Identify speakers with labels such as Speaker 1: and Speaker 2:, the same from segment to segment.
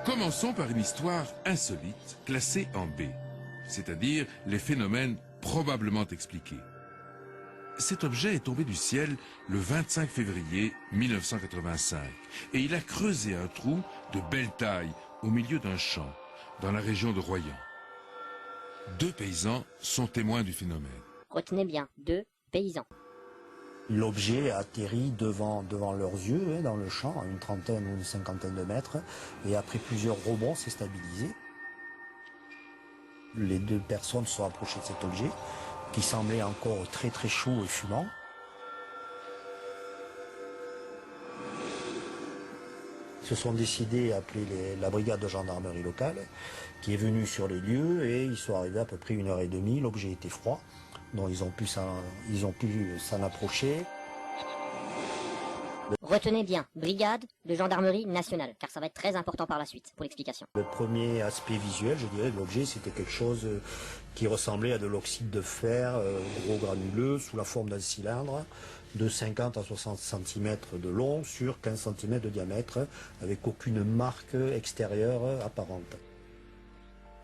Speaker 1: Commençons par une histoire insolite, classée en B, c'est-à-dire les phénomènes probablement expliqués. Cet objet est tombé du ciel le 25 février 1985 et il a creusé un trou de belle taille au milieu d'un champ, dans la région de Royan. 2 paysans sont témoins du phénomène.
Speaker 2: Retenez bien, 2 paysans.
Speaker 3: L'objet a atterri devant leurs yeux, dans le champ, à une trentaine ou une cinquantaine de mètres, et après plusieurs rebonds, s'est stabilisé. Les 2 personnes se sont approchées de cet objet, qui semblait encore très très chaud et fumant. Ils se sont décidés à appeler la brigade de gendarmerie locale, qui est venue sur les lieux, et ils sont arrivés à peu près 1h30, l'objet était froid, donc ils ont pu s'en approcher.
Speaker 2: Retenez bien, brigade de gendarmerie nationale, car ça va être très important par la suite pour l'explication.
Speaker 3: Le premier aspect visuel, je dirais, de l'objet, c'était quelque chose qui ressemblait à de l'oxyde de fer, gros granuleux, sous la forme d'un cylindre, de 50 à 60 cm de long sur 15 cm de diamètre, avec aucune marque extérieure apparente.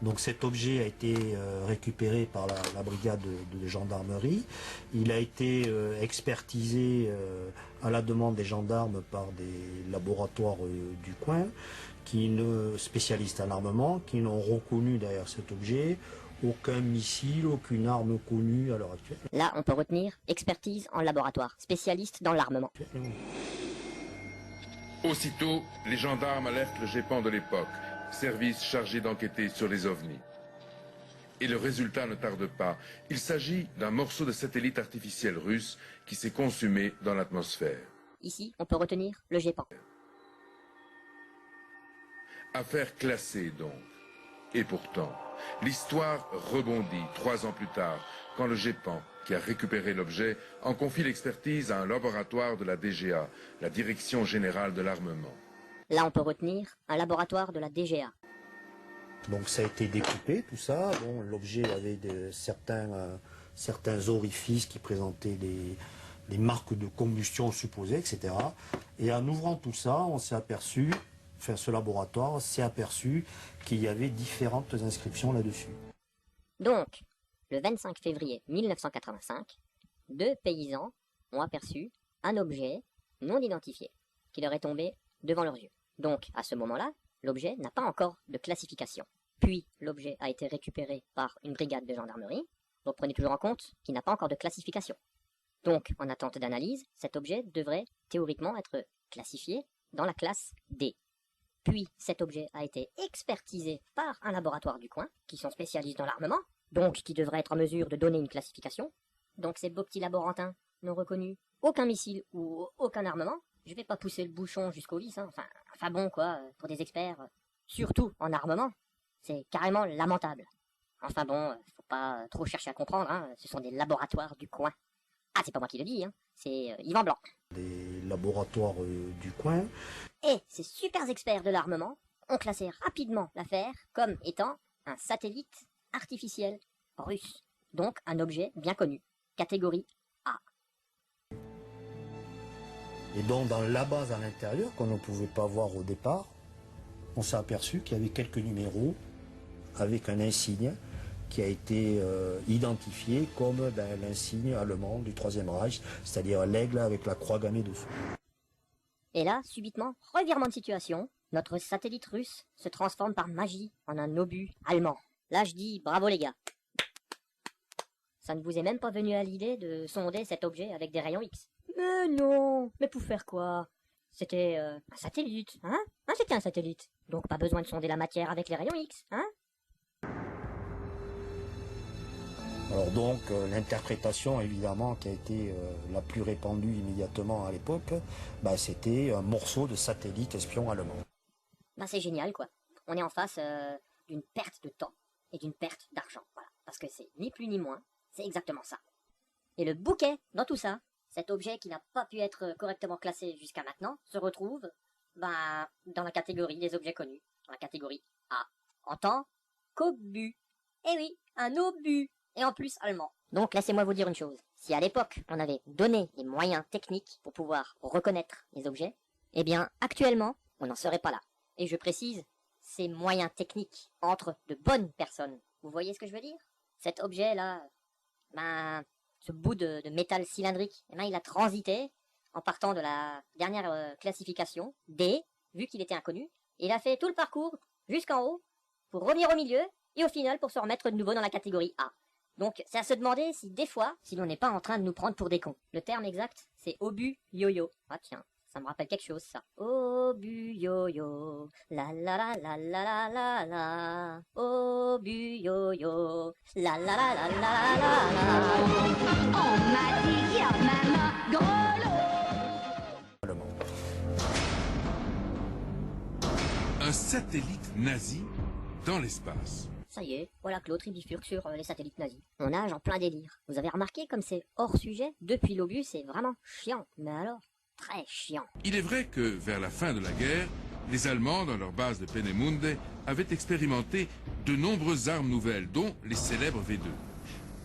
Speaker 3: Donc cet objet a été récupéré par la brigade de gendarmerie. Il a été expertisé à la demande des gendarmes par des laboratoires du coin, spécialistes en armement, qui n'ont reconnu derrière cet objet aucun missile, aucune arme connue à l'heure actuelle.
Speaker 2: Là, on peut retenir expertise en laboratoire, spécialiste dans l'armement.
Speaker 1: Aussitôt, les gendarmes alertent le GEPAN de l'époque, service chargé d'enquêter sur les ovnis. Et le résultat ne tarde pas. Il s'agit d'un morceau de satellite artificiel russe qui s'est consumé dans l'atmosphère.
Speaker 2: Ici, on peut retenir le GEPAN.
Speaker 1: Affaire classée donc. Et pourtant, l'histoire rebondit 3 ans plus tard, quand le GEPAN, qui a récupéré l'objet, en confie l'expertise à un laboratoire de la DGA, la Direction Générale de l'Armement.
Speaker 2: Là, on peut retenir un laboratoire de la DGA.
Speaker 3: Donc ça a été découpé, tout ça. Bon, l'objet avait certains orifices qui présentaient des marques de combustion supposées, etc. Et en ouvrant tout ça, on s'est aperçu, ce laboratoire s'est aperçu qu'il y avait différentes inscriptions là-dessus.
Speaker 2: Donc, le 25 février 1985, 2 paysans ont aperçu un objet non identifié qui leur est tombé devant leurs yeux. Donc, à ce moment-là, l'objet n'a pas encore de classification. Puis, l'objet a été récupéré par une brigade de gendarmerie. Donc, prenez toujours en compte qu'il n'a pas encore de classification. Donc, en attente d'analyse, cet objet devrait théoriquement être classifié dans la classe D. Puis, cet objet a été expertisé par un laboratoire du coin, qui sont spécialistes dans l'armement, donc qui devraient être en mesure de donner une classification. Donc, ces beaux petits laborantins n'ont reconnu aucun missile ou aucun armement. Je vais pas pousser le bouchon jusqu'au vice, hein. Enfin bon, quoi, pour des experts, surtout en armement, c'est carrément lamentable. Enfin bon, faut pas trop chercher à comprendre, hein. Ce sont des laboratoires du coin. Ah, c'est pas moi qui le dis, hein. C'est Yvan Blanc.
Speaker 3: Des laboratoires du coin.
Speaker 2: Et ces super experts de l'armement ont classé rapidement l'affaire comme étant un satellite artificiel russe. Donc un objet bien connu, catégorie A.
Speaker 3: Et donc dans la base à l'intérieur, qu'on ne pouvait pas voir au départ, on s'est aperçu qu'il y avait quelques numéros avec un insigne qui a été identifié comme l'insigne allemand du Troisième Reich, c'est-à-dire l'aigle avec la croix gammée dessous.
Speaker 2: Et là, subitement, revirement de situation, notre satellite russe se transforme par magie en un obus allemand. Là, je dis bravo les gars. Ça ne vous est même pas venu à l'idée de sonder cet objet avec des rayons X? Mais non, mais pour faire quoi? C'était un satellite, hein? C'était un satellite. Donc pas besoin de sonder la matière avec les rayons X, hein?
Speaker 3: Alors donc, l'interprétation évidemment qui a été la plus répandue immédiatement à l'époque, c'était un morceau de satellite espion allemand.
Speaker 2: C'est génial quoi. On est en face d'une perte de temps et d'une perte d'argent, voilà. Parce que c'est ni plus ni moins, c'est exactement ça. Et le bouquet dans tout ça, cet objet qui n'a pas pu être correctement classé jusqu'à maintenant, se retrouve dans la catégorie des objets connus, dans la catégorie A, en tant qu'obus. Eh oui, un obus, et en plus allemand. Donc laissez-moi vous dire une chose, si à l'époque on avait donné les moyens techniques pour pouvoir reconnaître les objets, eh bien actuellement on n'en serait pas là. Et je précise, ses moyens techniques entre de bonnes personnes. Vous voyez ce que je veux dire? Cet objet-là, ce bout de métal cylindrique, il a transité en partant de la dernière classification, D, vu qu'il était inconnu. Il a fait tout le parcours jusqu'en haut pour revenir au milieu et au final pour se remettre de nouveau dans la catégorie A. Donc c'est à se demander si des fois, si l'on n'est pas en train de nous prendre pour des cons. Le terme exact, c'est obus yo-yo. Ah tiens, ça me rappelle quelque chose ça. Obus yo-yo, la la la la la la la, obus yo-yo, la la la la la la la.
Speaker 4: On m'a dit qu'il y a même un grelot.
Speaker 1: Un satellite nazi dans l'espace.
Speaker 2: Ça y est, voilà que l'autre il bifurque sur les satellites nazis. On nage en plein délire. Vous avez remarqué comme c'est hors sujet? Depuis l'obus, c'est vraiment chiant. Mais alors, très chiant.
Speaker 1: Il est vrai que, vers la fin de la guerre, les Allemands, dans leur base de Peenemünde, avaient expérimenté de nombreuses armes nouvelles, dont les célèbres V2.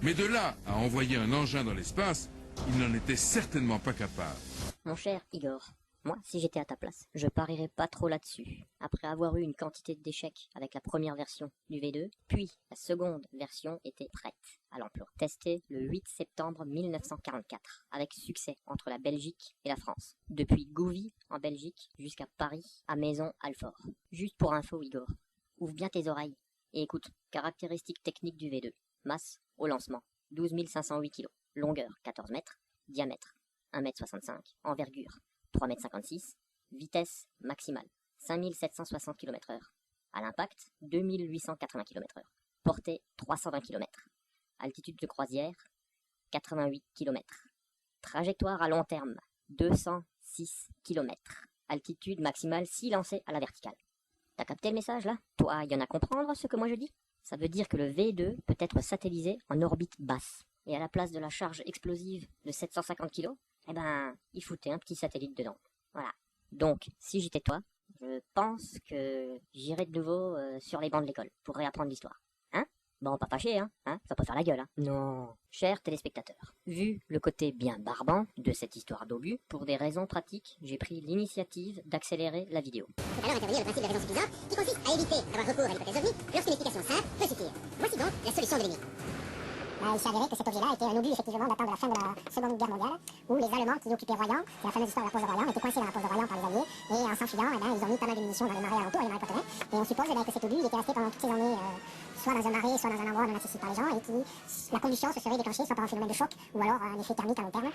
Speaker 1: Mais de là à envoyer un engin dans l'espace, ils n'en étaient certainement pas capables.
Speaker 2: Mon cher Igor, moi, si j'étais à ta place, je parierais pas trop là-dessus. Après avoir eu une quantité d'échecs avec la première version du V2, puis la seconde version était prête à l'emploi. Testée le 8 septembre 1944, avec succès entre la Belgique et la France. Depuis Gouvy, en Belgique, jusqu'à Paris, à Maison-Alfort. Juste pour info, Igor, ouvre bien tes oreilles et écoute. Caractéristiques techniques du V2. Masse au lancement, 12 508 kg. Longueur, 14 mètres. Diamètre, 1 m 65. Envergure, 3,56 m, vitesse maximale, 5760 km/h. À l'impact, 2880 km/h. Portée, 320 km. Altitude de croisière, 88 km. Trajectoire à long terme, 206 km. Altitude maximale si lancée à la verticale. T'as capté le message là? Toi, y en a à comprendre ce que moi je dis? Ça veut dire que le V2 peut être satellisé en orbite basse. Et à la place de la charge explosive de 750 kg, il foutait un petit satellite dedans. Voilà. Donc, si j'étais toi, je pense que j'irais de nouveau sur les bancs de l'école pour réapprendre l'histoire. Hein? Bon, pas fâché, hein? Ça peut faire la gueule, hein? Non. Chers téléspectateurs, vu le côté bien barbant de cette histoire d'obus, pour des raisons pratiques, j'ai pris l'initiative d'accélérer la vidéo.
Speaker 5: Alors intervenir le principe de raison suffisante qui consiste à éviter d'avoir recours à l'hypothèse ovni lorsqu'une explication simple peut suffire. Voici donc la solution de l'énigme. Il s'est avéré que cet objet-là était un obus effectivement datant de la fin de la Seconde Guerre mondiale, où les Allemands qui occupaient Royan, c'est la fameuse histoire de la pose de Royan, étaient coincés dans la pose de Royan par les Alliés, et en s'enfuyant, ils ont mis pas mal de munitions dans les marais alentours, les marais potterains, et on suppose que cet obus il était resté pendant toutes ces années, soit dans un marais, soit dans un endroit non accessible par les gens, et qui la combustion se serait déclenchée soit par un phénomène de choc, ou alors un effet thermique à long terme.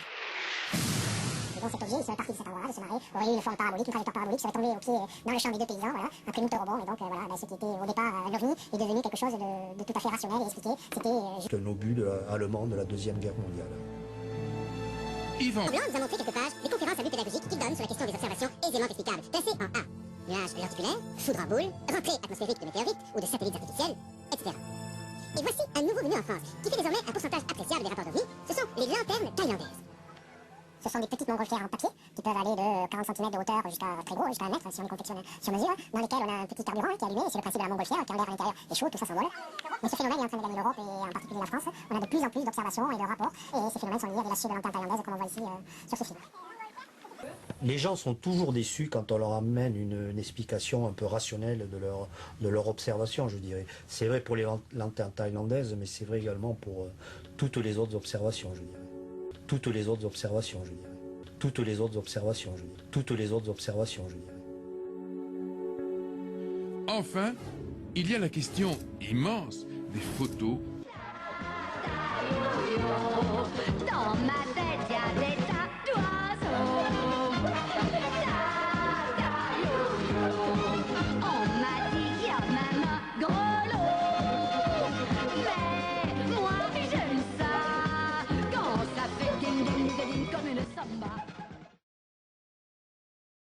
Speaker 5: Et donc cet objet, il serait parti de cet endroit, de ce marais, aurait eu une forme parabolique, une trajectoire parabolique, serait tombé au pied dans le champ des deux paysans, voilà, après une rebond, et donc ce qui était au départ un ovni est devenu quelque chose de tout à fait rationnel et expliqué. C'était
Speaker 3: un obus allemand de la Deuxième Guerre mondiale.
Speaker 1: Yvan
Speaker 5: Blanc nous a montré quelques pages des conférences à but pédagogique qu'il donne sur la question des observations aisément explicables, classées en A. Nuages lenticulaires, foudre en boule, rentrée atmosphérique de météorites ou de satellites artificiels, etc. Et voici un nouveau venu en France, qui fait désormais un pourcentage appréciable des rapports d'OVNI, ce sont les lanternes thaïlandaises. Ce sont des petites montgolfières en papier qui peuvent aller de 40 cm de hauteur jusqu'à très gros, jusqu'à 1 mètre si on les confectionne sur mesure, dans lesquelles on a un petit carburant qui est allumé, et c'est le principe de la montgolfière, quand l'air à l'intérieur est chaud, tout ça s'envole. Mais ce phénomène est en train de gagner l'Europe et en particulier la France. On a de plus en plus d'observations et de rapports, et ces phénomènes sont liés à des lâchers de lanternes thaïlandaises comme on voit ici sur ce film.
Speaker 3: Les gens sont toujours déçus quand on leur amène une explication un peu rationnelle de leur observation, je dirais. C'est vrai pour les lanternes thaïlandaises, mais c'est vrai également pour toutes les autres observations, je dirais. Toutes les autres observations, je dirais. Toutes les autres observations, je dirais. Toutes les autres observations, je dirais.
Speaker 1: Enfin, il y a la question immense des photos
Speaker 4: Dans ma tête, y a des